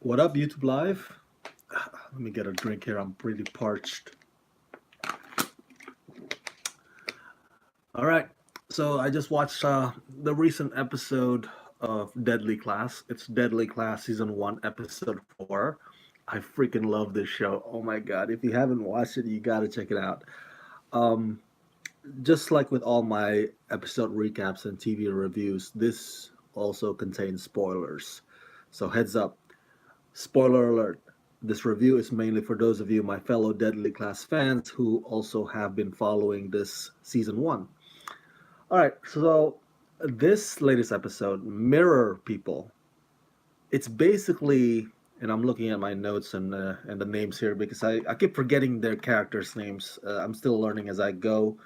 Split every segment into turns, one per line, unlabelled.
What up, YouTube Live? Let me get a drink here. I'm pretty parched. All right. So I just watched the recent episode of Deadly Class. It's Deadly Class Season 1, Episode 4. I freaking love this show. Oh my God. If you haven't watched it, you got to check it out. Um, just like with all my episode recaps and TV reviews, this also contains spoilers. So heads up. Spoiler alert. This review is mainly for those of you, my fellow Deadly Class fans, who also have been following this season one. All right, so this latest episode, Mirror People, it's basically, and I'm looking at my notes and the names here because I keep forgetting their characters' names. I'm still learning as I go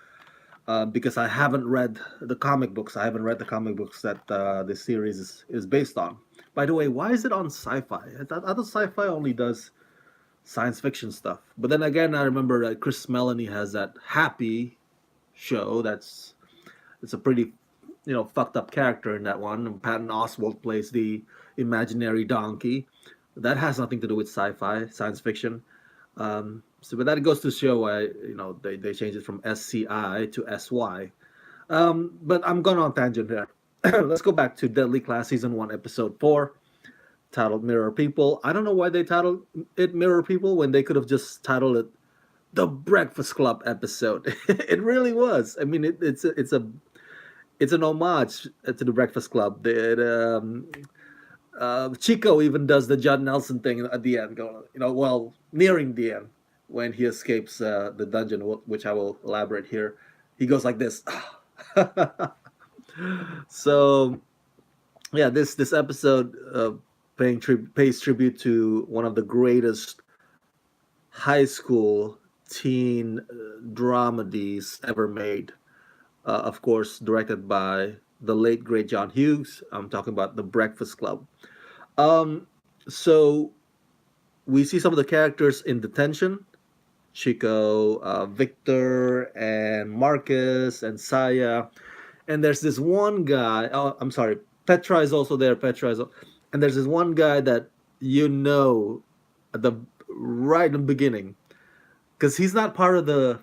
because I haven't read the comic books. I haven't read the comic books that this series is based on. By the way, why is it on Syfy? I thought Syfy only does science fiction stuff. But then again, I remember that Chris Melanie has that Happy show. It's a pretty fucked up character in that one. And Patton Oswalt plays the imaginary donkey. That has nothing to do with sci-fi, science fiction. But that goes to show why they changed it from SCI to SY. But I'm going on tangent here. Let's go back to Deadly Class Season 1, Episode 4, titled Mirror People. I don't know why they titled it Mirror People when they could have just titled it The Breakfast Club episode. It really was. I mean, it's an homage to the Breakfast Club. Chico even does the John Nelson thing at the end, nearing the end when he escapes the dungeon, which I will elaborate here. He goes like this. So yeah, this episode pays tribute to one of the greatest high school teen dramedies ever made. Of course, directed by the late great John Hughes. I'm talking about The Breakfast Club. So we see some of the characters in detention. Chico, Victor, and Marcus, and Saya. And there's this one guy. Oh, I'm sorry. Petra is also there. And there's this one guy that at the right in the beginning, because he's not part of the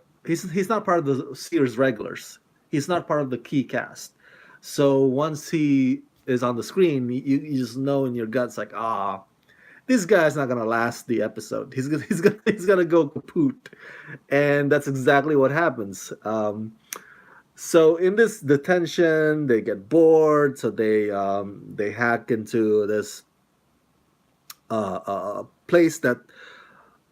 Sears regulars. He's not part of the key cast. So once he is on the screen, you just know in your guts like, this guy's not gonna last the episode. He's gonna go kaput, and that's exactly what happens. So in this detention, they get bored, so they hack into this place that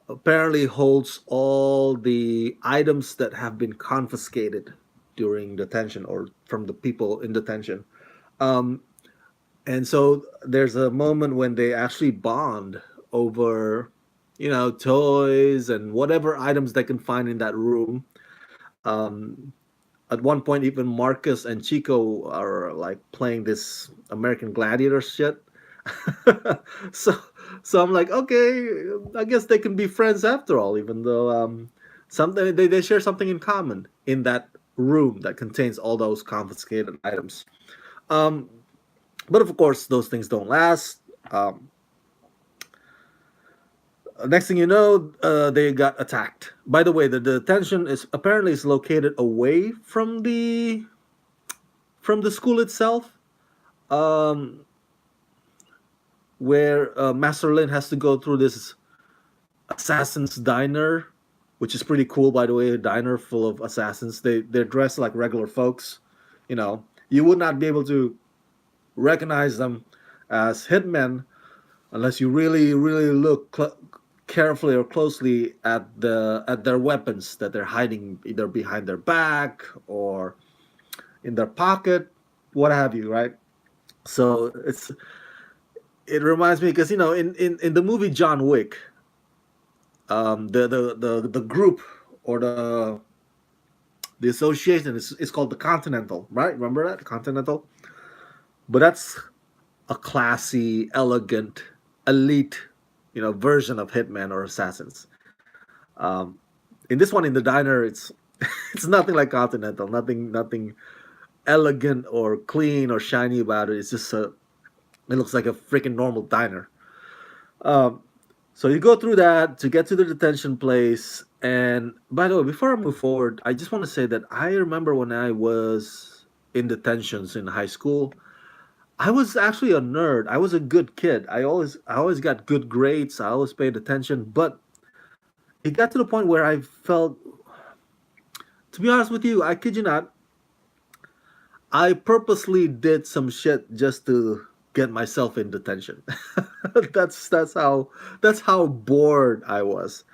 apparently holds all the items that have been confiscated during detention or from the people in detention. Um, and so there's a moment when they actually bond over, toys and whatever items they can find in that room. Um, at one point, even Marcus and Chico are like playing this American Gladiator shit. so so I'm like, okay, I guess they can be friends after all, even though something they share something in common in that room that contains all those confiscated items. Um, but of course, those things don't last. Next thing you know, they got attacked. By the way, the detention is located away from the school itself. Um, where Master Lin has to go through this assassin's diner, which is pretty cool, by the way. A diner full of assassins. They're dressed like regular folks. You would not be able to recognize them as hitmen unless you really really look carefully or closely at their weapons that they're hiding either behind their back or in their pocket, what have you, right? So it reminds me because in the movie John Wick, the group or the association is called the Continental, right? Remember that Continental? But that's a classy, elegant, elite, version of hitmen or assassins. Um, in this one, in the diner, it's it's nothing like Continental. Nothing elegant or clean or shiny about it. It's just it looks like a freaking normal diner. Um, so you go through that to get to the detention place. And by the way, before I move forward, I just want to say that I remember when I was in detentions in high school, I was actually a nerd. I was a good kid. I always got good grades. I always paid attention, but it got to the point where I felt, to be honest with you, I kid you not, I purposely did some shit just to get myself in detention. That's how bored I was.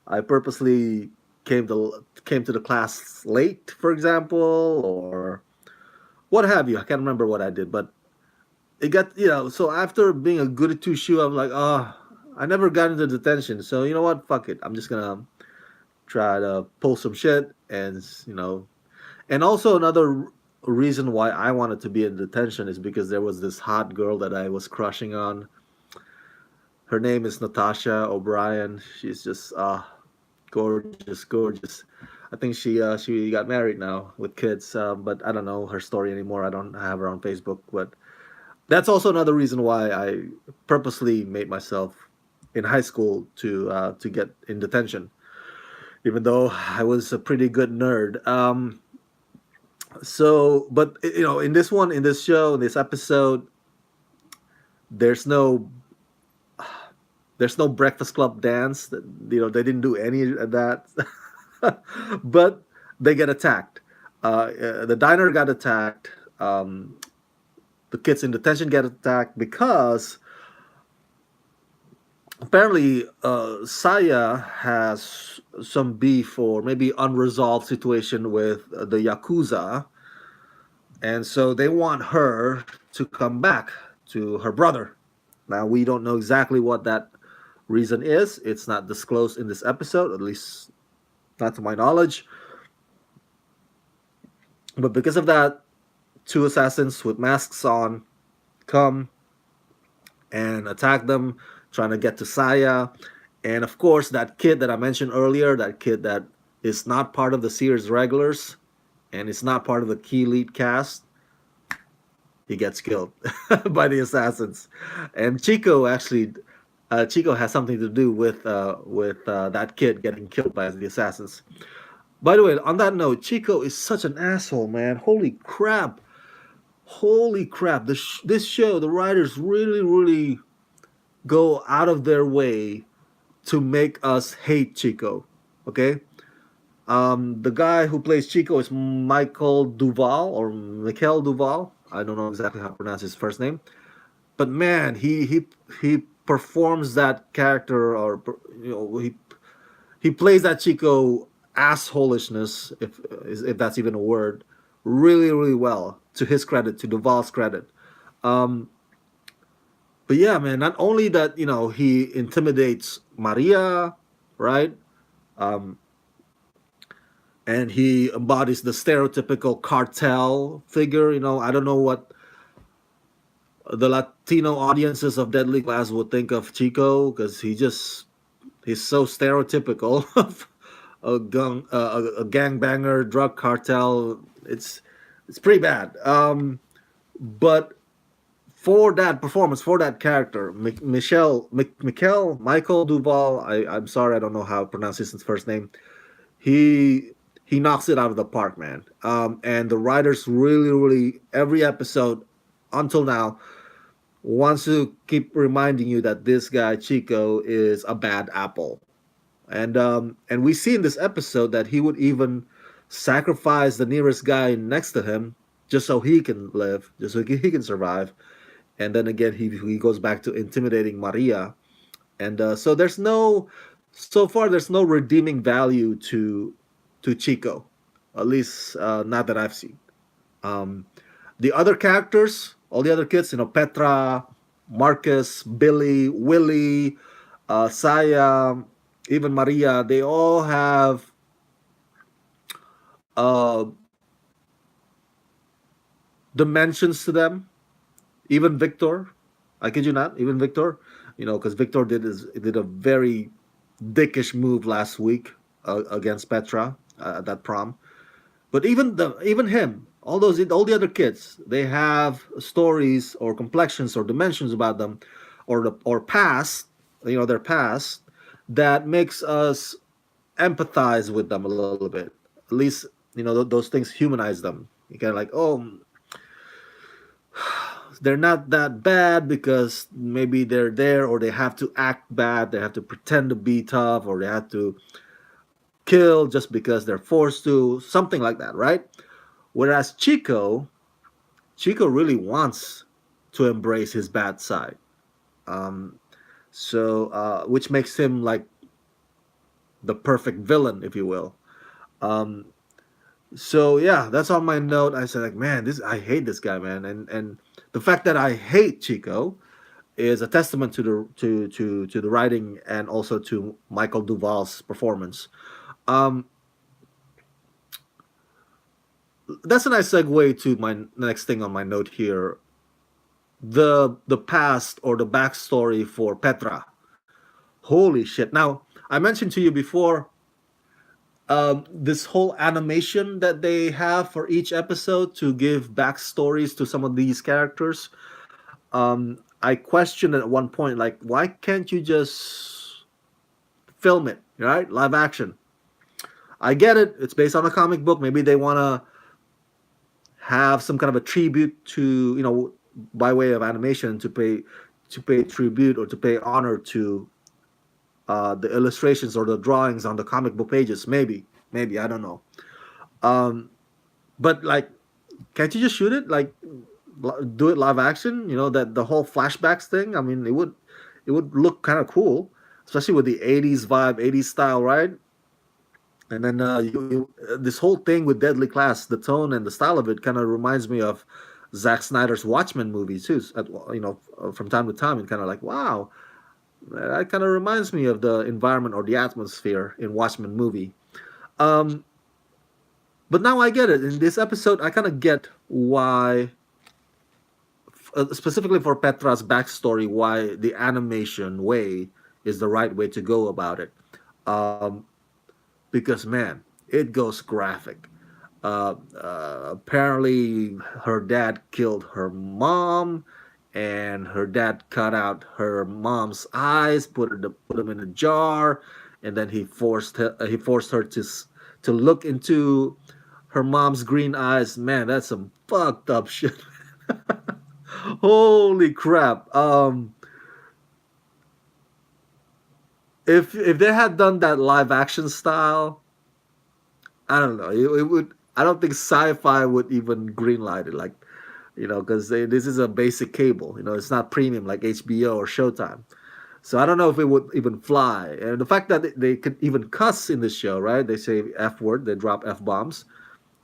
I purposely came to the class late, for example, or what have you. I can't remember what I did, but it got, so after being a goody two shoe, I'm like, oh, I never got into detention. So you know what? Fuck it. I'm just gonna try to pull some shit, and also another reason why I wanted to be in detention is because there was this hot girl that I was crushing on. Her name is Natasha O'Brien. She's just gorgeous, gorgeous. I think she got married now with kids, but I don't know her story anymore. I don't have her on Facebook, but that's also another reason why I purposely made myself in high school to get in detention, even though I was a pretty good nerd. But in this one, in this show, in this episode, there's no there's no Breakfast Club dance. They didn't do any of that, but they get attacked. The diner got attacked. The kids in detention get attacked because apparently Saya has some beef or maybe unresolved situation with the Yakuza, and so they want her to come back to her brother. Now we don't know exactly what that reason is. It's not disclosed in this episode, at least not to my knowledge. But because of that, two assassins with masks on come and attack them, trying to get to Saya. And of course, that kid that I mentioned earlier, that kid that is not part of the series regulars and is not part of the key lead cast, he gets killed by the assassins. And Chico has something to do with that kid getting killed by the assassins. By the way, on that note, Chico is such an asshole, man. Holy crap! Holy crap! This show, the writers really, really go out of their way to make us hate Chico. Okay, the guy who plays Chico is Michael Duval or Michael Duval. I don't know exactly how to pronounce his first name, but man, he performs that character, or he plays that Chico assholishness, if that's even a word, really, really well. To his credit, to Duval's credit. Um, but yeah, man, not only that, he intimidates Maria, right? Um, and he embodies the stereotypical cartel figure. I don't know what the Latino audiences of Deadly Class would think of Chico, because he's so stereotypical of a gangbanger, drug cartel. It's pretty bad. But for that performance, for that character, Michael Duval. I'm sorry, I don't know how to pronounce his first name. He he knocks it out of the park, man. And the writers really, really every episode until now wants to keep reminding you that this guy Chico is a bad apple. And we see in this episode that he would even sacrifice the nearest guy next to him just so he can live, just so he can survive. And then again, he goes back to intimidating Maria. And so so far there's no redeeming value to Chico, at least not that I've seen. Um, the other characters, all the other kids, Petra, Marcus, Billy, Willie, Saya, even Maria, they all have uh, dimensions to them. Even Victor, I kid you not, even Victor, because Victor did a very dickish move last week against Petra at that prom. But even him, all the other kids, they have stories or complexions or dimensions about them, or past. their past, that makes us empathize with them a little bit. At least those things humanize them. You kind of like, oh, they're not that bad because maybe they're there, or they have to act bad, they have to pretend to be tough, or they have to kill just because they're forced to, something like that, right? Whereas Chico really wants to embrace his bad side. um, which makes him like the perfect villain, if you will. um, so yeah, that's on my note. I said like, man, this I hate this guy, man, and the fact that I hate Chico is a testament to the writing, and also to Michael Duvall's performance. Um, that's a nice segue to my next thing on my note here: the past, or the backstory for Petra. Holy shit! Now, I mentioned to you before, this whole animation that they have for each episode to give backstories to some of these characters. I questioned at one point, like, why can't you just film it, right? Live action. I get it. It's based on a comic book. Maybe they want to have some kind of a tribute to, by way of animation, to pay tribute or to pay honor to the illustrations or the drawings on the comic book pages. Maybe I don't know. Um, but like, can't you just shoot it like do it live action? That the whole flashbacks thing. I mean, it would look kind of cool, especially with the '80s vibe, '80s style, right? And then this whole thing with Deadly Class, the tone and the style of it kind of reminds me of Zack Snyder's Watchmen movies too. From time to time, and kind of like, wow, that kind of reminds me of the environment or the atmosphere in Watchmen movie. Um, but now I get it. In this episode, I kind of get why, specifically for Petra's backstory, why the animation way is the right way to go about it. Um, because man, it goes graphic. Apparently, her dad killed her mom, and her dad cut out her mom's eyes, put them in a jar, and then he forced her to look into her mom's green eyes. Man, that's some fucked up shit. Holy crap! If they had done that live action style, I don't know. It would. I don't think Syfy would even greenlight it. Like, because this is a basic cable. It's not premium like HBO or Showtime. So I don't know if it would even fly. And the fact that they could even cuss in this show, right? They say F word, they drop F bombs.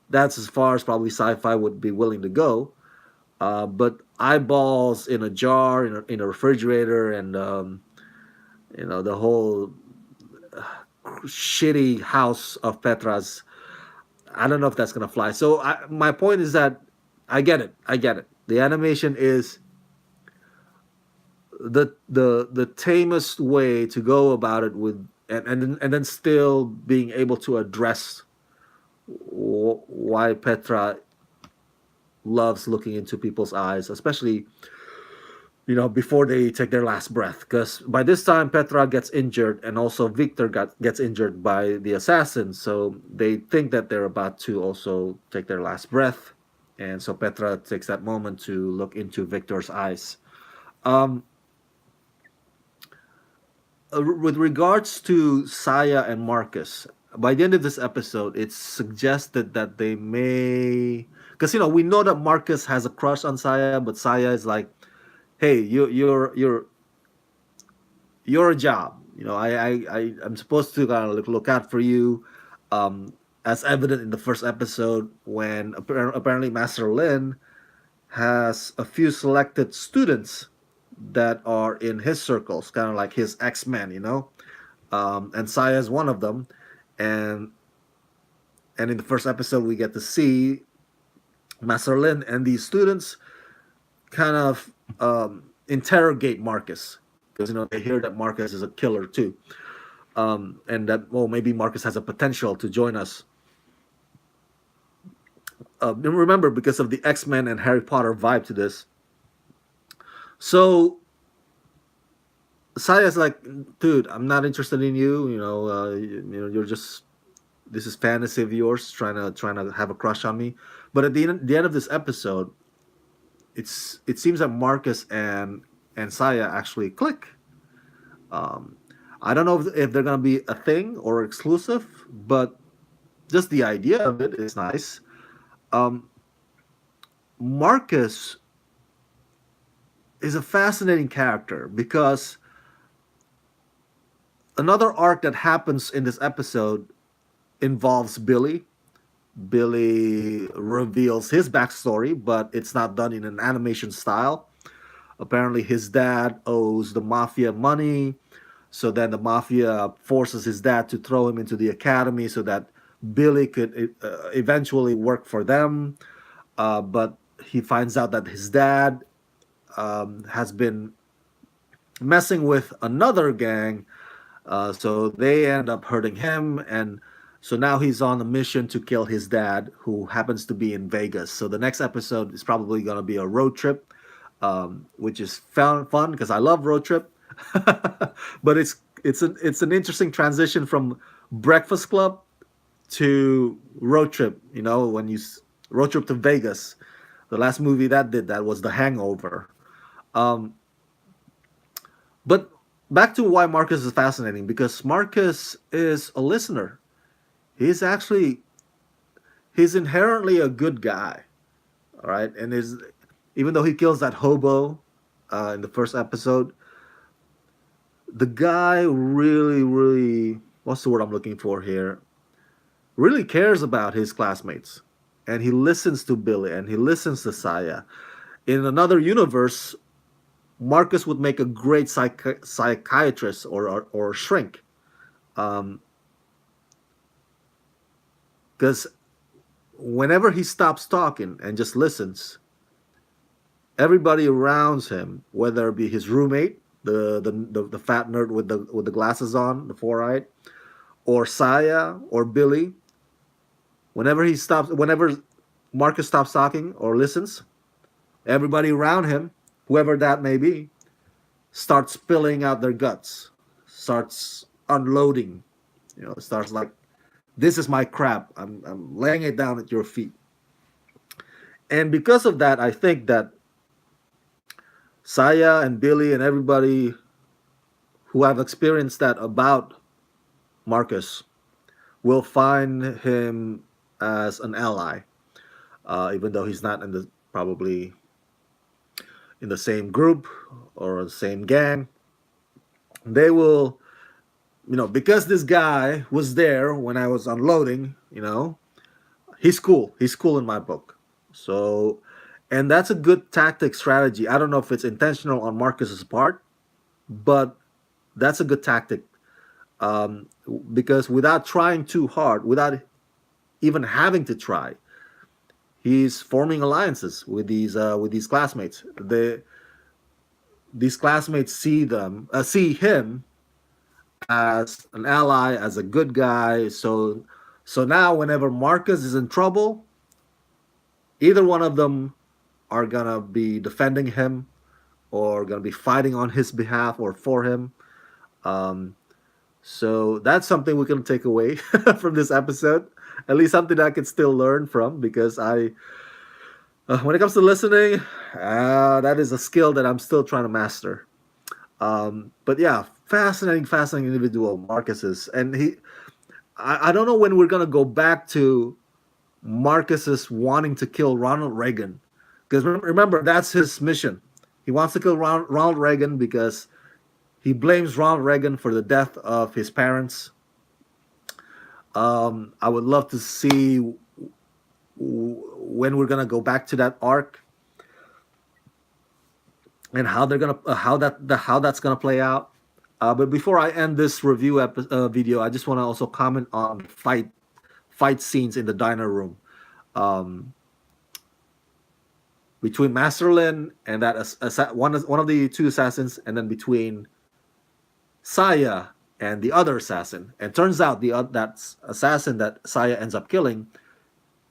That's as far as probably Syfy would be willing to go. But eyeballs in a jar, in a refrigerator, and the whole shitty house of Petra's. I don't know if that's gonna fly. So my point is that I get it. I get it. The animation is the tamest way to go about it, with and then still being able to address why Petra loves looking into people's eyes, especially before they take their last breath. Because by this time, Petra gets injured, and also Victor gets injured by the assassin. So they think that they're about to also take their last breath. And so Petra takes that moment to look into Victor's eyes. Um, with regards to Saya and Marcus, by the end of this episode, it's suggested that they may. Because we know that Marcus has a crush on Saya, but Saya is like, hey, you're a job. I'm supposed to kind of look out for you, um, as evident in the first episode when apparently Master Lin has a few selected students that are in his circles, kind of like his X-Men, and Saya is one of them, and in the first episode we get to see Master Lin and these students kind of interrogate Marcus, because they hear that Marcus is a killer too, and that, well, maybe Marcus has a potential to join us. Remember, because of the X-Men and Harry Potter vibe to this. So Saya's like, dude, I'm not interested in you. You know, you're just, this is fantasy of yours, trying to have a crush on me. But at the end of this episode, it seems that Marcus and Saya actually click. Um, I don't know if they're gonna be a thing or exclusive, but just the idea of it is nice. Um, Marcus is a fascinating character because another arc that happens in this episode involves Billy. Billy reveals his backstory, but it's not done in an animation style. Apparently, his dad owes the mafia money, so then the mafia forces his dad to throw him into the academy so that Billy could eventually work for them. But he finds out that his dad has been messing with another gang, so they end up hurting him, and so now he's on a mission to kill his dad, who happens to be in Vegas. So the next episode is probably going to be a road trip, which is fun because I love road trip. But it's an interesting transition from Breakfast Club to road trip. You know, when you road trip to Vegas, the last movie that did that was The Hangover. Um, but back to why Marcus is fascinating, because Marcus is a listener. He's actually he's inherently a good guy, all right, and is even though he kills that hobo in the first episode, the guy really, what's the word I'm looking for here, really cares about his classmates, and he listens to Billy and he listens to Saya. In another universe, Marcus would make a great psychiatrist or shrink, because whenever he stops talking and just listens, everybody around him, whether it be his roommate, the fat nerd with the glasses on, the four eyed, or Saya or Billy, whenever Marcus stops talking or listens, everybody around him, whoever that may be, starts spilling out their guts, starts unloading. You know, starts like, this is my crap. I'm laying it down at your feet. And because of that, I think that Saya and Billy and everybody who have experienced that about Marcus will find him as an ally, even though he's not in the probably in the same group or the same gang. They will, because this guy was there when I was unloading. He's cool. He's cool in my book. So, and that's a good tactic strategy. I don't know if it's intentional on Marcus's part, but that's a good tactic, um, because without trying too hard, without even having to try, he's forming alliances with these classmates. These classmates see him as an ally, as a good guy. So now, whenever Marcus is in trouble, either one of them are gonna be defending him or gonna be fighting on his behalf or for him. Um, so that's something we can take away from this episode. At least something that I can still learn from, because when it comes to listening, that is a skill that I'm still trying to master. But yeah, fascinating individual Marcus is, and I don't know when we're gonna go back to Marcus's wanting to kill Ronald Reagan, because remember that's his mission. He wants to kill Ronald Reagan because he blames Ronald Reagan for the death of his parents. I would love to see when we're gonna go back to that arc and how they're gonna how that's gonna play out. But before I end this video, I just want to also comment on fight scenes in the diner room, um, between Masterlin and that one of the two assassins, and then between Saya and the other assassin. And turns out that assassin that Saya ends up killing,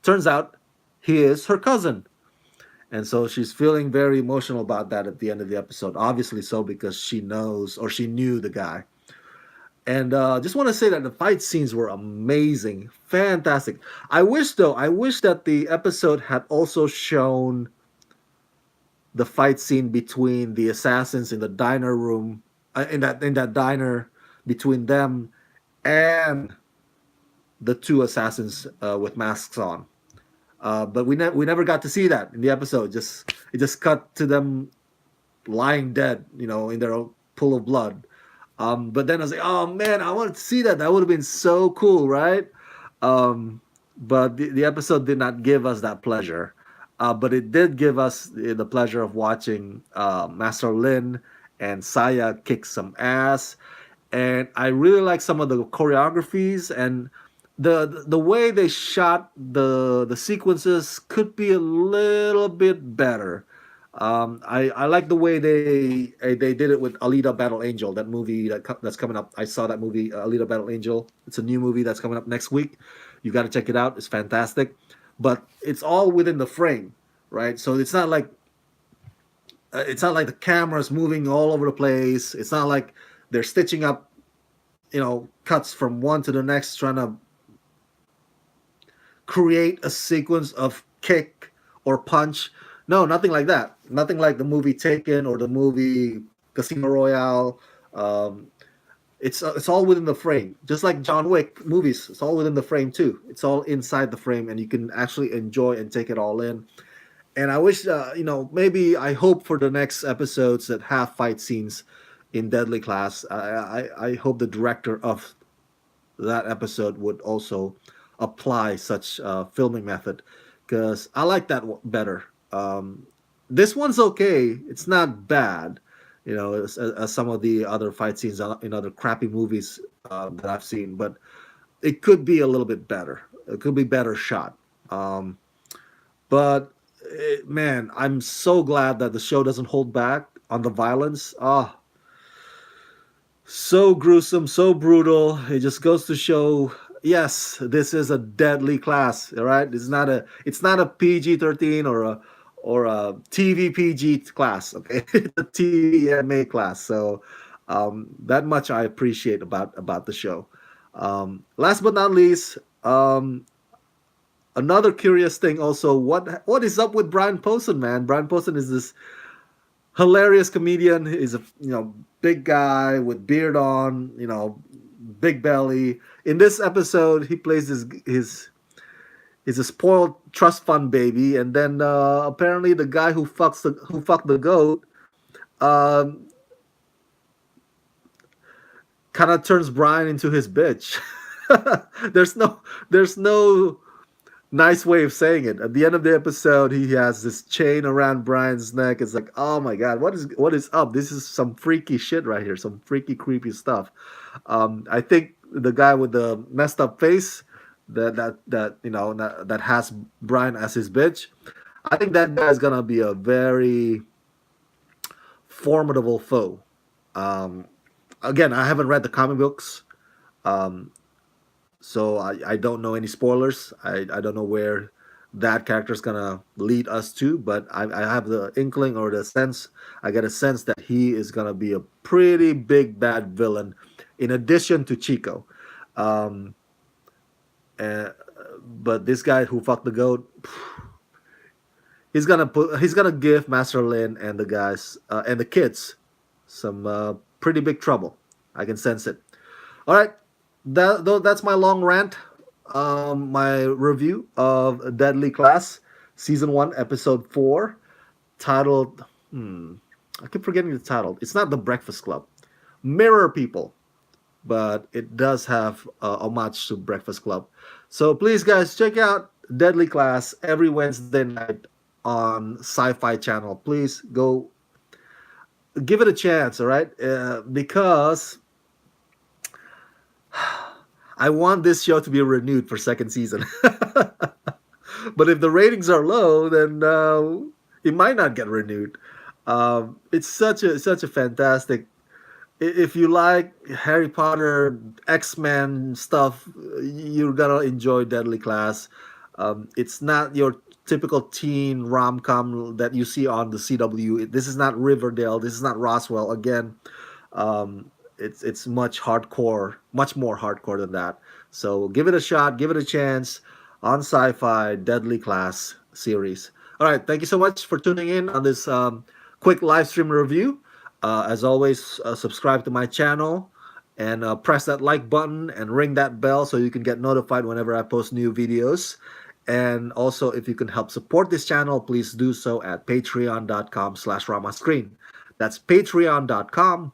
turns out he is her cousin. And so she's feeling very emotional about that at the end of the episode. Obviously, so because she knows or she knew the guy. And just want to say that the fight scenes were amazing, fantastic. I wish that the episode had also shown the fight scene between the assassins in the diner room, in that diner, between them and the two assassins with masks on. But we never got to see that in the episode. Just it just cut to them lying dead, in their own pool of blood. But then I was like, oh man, I wanted to see that. That would have been so cool, right? Um, but the episode did not give us that pleasure. But it did give us the pleasure of watching Master Lin and Saya kick some ass. And I really like some of the choreographies and the way they shot the sequences could be a little bit better. I like the way they did it with Alita Battle Angel, that movie that's coming up. I saw that movie, Alita Battle Angel. It's a new movie that's coming up next week. You got to check it out. It's fantastic, but it's all within the frame, right? So it's not like the camera's moving all over the place. It's not like they're stitching up, cuts from one to the next, trying to create a sequence of kick or punch. No, nothing like that. Nothing like the movie Taken or the movie Casino Royale. Um, it's all within the frame, just like John Wick movies. It's all within the frame too. It's all inside the frame, and you can actually enjoy and take it all in. And I wish, maybe I hope for the next episodes that have fight scenes in Deadly Class. I hope the director of that episode would also apply such filming method because I like that better. This one's okay. It's not bad, as some of the other fight scenes in other crappy movies that I've seen, but it could be a little bit better. It could be better shot. But man, I'm so glad that the show doesn't hold back on the violence. So gruesome, so brutal. It just goes to show, yes, this is a deadly class. All right, it's not a PG-13 or a TV PG class. Okay, it's a TVMA class. So that much I appreciate about the show. Last but not least, another curious thing also, what is up with Brian Posehn, man? Brian Posehn is this hilarious comedian. He's a big guy with beard on, big belly. In this episode, he plays his is a spoiled trust fund baby, and then apparently the guy who fucked the goat um, kind of turns Brian into his bitch. There's no nice way of saying it. At the end of the episode, he has this chain around Brian's neck. It's like, oh my god, what is up? This is some freaky shit right here. Some freaky, creepy stuff. I think the guy with the messed up face that has Brian as his bitch. I think that guy's gonna be a very formidable foe. Um, Again, I haven't read the comic books. Um, so I don't know any spoilers. I don't know where that character is gonna lead us to, but I have the inkling or the sense. I get a sense that he is gonna be a pretty big bad villain, in addition to Chico. Um, uh, but this guy who fucked the goat, he's gonna give Master Lin and the guys and the kids some pretty big trouble. I can sense it. All right, that's my long rant. My review of Deadly Class, season one, episode four, titled. I keep forgetting the title. It's not The Breakfast Club. Mirror People, but it does have homage to Breakfast Club. So please, guys, check out Deadly Class every Wednesday night on Syfy channel. Please go give it a chance. All right, because I want this show to be renewed for second season. But if the ratings are low, then it might not get renewed. It's such a fantastic. If you like Harry Potter, X-Men stuff, you're gonna enjoy Deadly Class. It's not your typical teen rom-com that you see on the CW. This is not Riverdale. This is not Roswell. Again, it's much hardcore, much more hardcore than that. So give it a shot, give it a chance on Sci-Fi Deadly Class series. All right, thank you so much for tuning in on this quick live stream review. As always, subscribe to my channel and press that like button and ring that bell so you can get notified whenever I post new videos. And also, if you can help support this channel, please do so at patreon.com/ramascreen. That's patreon.com